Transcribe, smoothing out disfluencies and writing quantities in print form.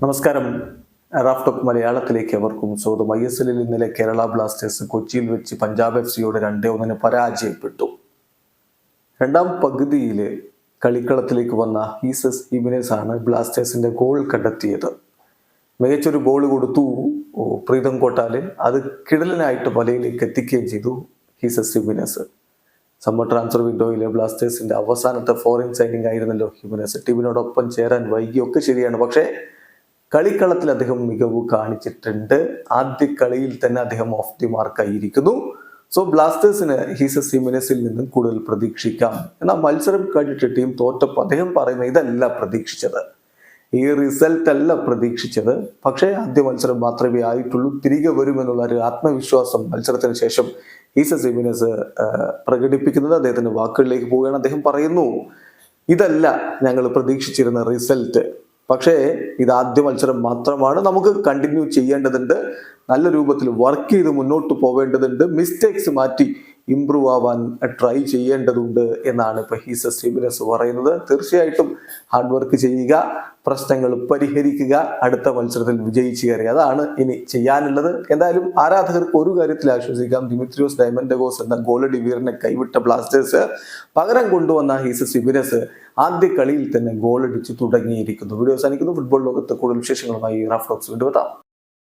നമസ്കാരം. Raf talk മലയാളത്തിലേക്ക് അവർക്കും സ്വാഗതം. ISL ഇന്നലെ കേരള ബ്ലാസ്റ്റേഴ്സ് കൊച്ചിയിൽ വെച്ച് പഞ്ചാബ് FC-യോട് 2-1 പരാജയപ്പെട്ടു. രണ്ടാം പകുതിയിൽ കളിക്കളത്തിലേക്ക് വന്ന ഹീസസ് ഹിമെനസ് ആണ് ബ്ലാസ്റ്റേഴ്സിന്റെ ഗോൾ കണ്ടെത്തിയത്. മികച്ചൊരു ബോൾ കൊടുത്തു പ്രീതം കോട്ടാല്, അത് കിടലനായിട്ട് വലയിലേക്ക് എത്തിക്കുകയും ചെയ്തു ഹീസസ് ഹിമെനസ്. സമ്മർ ട്രാൻസ്ഫർ വിൻഡോയിലെ ബ്ലാസ്റ്റേഴ്സിന്റെ അവസാനത്തെ ഫോറിൻ സൈനിങ് ആയിരുന്നല്ലോ ഹിമെനസ്. ടീമിനോടൊപ്പം ചേരാൻ വൈകിയൊക്കെ ശരിയാണ്, പക്ഷേ കളിക്കളത്തിൽ അദ്ദേഹം മികവ് കാണിച്ചിട്ടുണ്ട്. ആദ്യ കളിയിൽ തന്നെ അദ്ദേഹം ഓഫ് ദി മാർക്കായിരിക്കുന്നു. സോ ബ്ലാസ്റ്റേഴ്സിന് ഹീസസ് ഹിമെനസിൽ നിന്നും കൂടുതൽ പ്രതീക്ഷിക്കാം. എന്നാൽ മത്സരം കഴിഞ്ഞിട്ട് ടീം തോറ്റപ്പോൾ അദ്ദേഹം പറയുന്നത് ഇതല്ല പ്രതീക്ഷിച്ചത്, ഈ റിസൾട്ട് അല്ല പ്രതീക്ഷിച്ചത്, പക്ഷേ ആദ്യ മത്സരം മാത്രമേ ആയിട്ടുള്ളൂ, തിരികെ വരുമെന്നുള്ള ഒരു ആത്മവിശ്വാസം മത്സരത്തിന് ശേഷം ഹീസസ് ഹിമെനസ് പ്രകടിപ്പിക്കുന്നത്. അദ്ദേഹത്തിന്റെ വാക്കുകളിലേക്ക് പോവുകയാണ്. അദ്ദേഹം പറയുന്നു, ഇതല്ല ഞങ്ങൾ പ്രതീക്ഷിച്ചിരുന്ന റിസൾട്ട്, പക്ഷേ ഇത് ആദ്യ മത്സരം മാത്രമാണ്, നമുക്ക് കണ്ടിന്യൂ ചെയ്യേണ്ടതുണ്ട്, നല്ല രൂപത്തിൽ വർക്ക് ചെയ്ത് മുന്നോട്ട് പോവേണ്ടതുണ്ട്, മിസ്റ്റേക്സ് മാറ്റി ഇംപ്രൂവ് ആവാൻ ട്രൈ ചെയ്യേണ്ടതുണ്ട് എന്നാണ് ഇപ്പൊ ഹീസസ് ഹിമെനസ് പറയുന്നത്. തീർച്ചയായിട്ടും ഹാർഡ് വർക്ക് ചെയ്യുക, പ്രശ്നങ്ങൾ പരിഹരിക്കുക, അടുത്ത മത്സരത്തിൽ വിജയിച്ചു കയറുക, അതാണ് ഇനി ചെയ്യാനുള്ളത്. എന്തായാലും ആരാധകർക്ക് ഒരു കാര്യത്തിൽ ആശ്വസിക്കാം, ദിമിത്രിയോസ് ഡയമൻഡഗോസ് എന്ന ഗോളടി വീരനെ കൈവിട്ട ബ്ലാസ്റ്റേഴ്സ് പകരം കൊണ്ടുവന്ന ഹീസസ് ഹിമെനസ് ആദ്യ കളിയിൽ തന്നെ ഗോളടിച്ച് തുടങ്ങിയിരിക്കുന്നു. വീഡിയോ അവസാനിക്കുന്നു. ഫുട്ബോൾ ലോകത്ത് കൂടുതൽ വിശേഷങ്ങളുമായി റാഫ് ടോക്സ് വീണ്ടും എത്താം.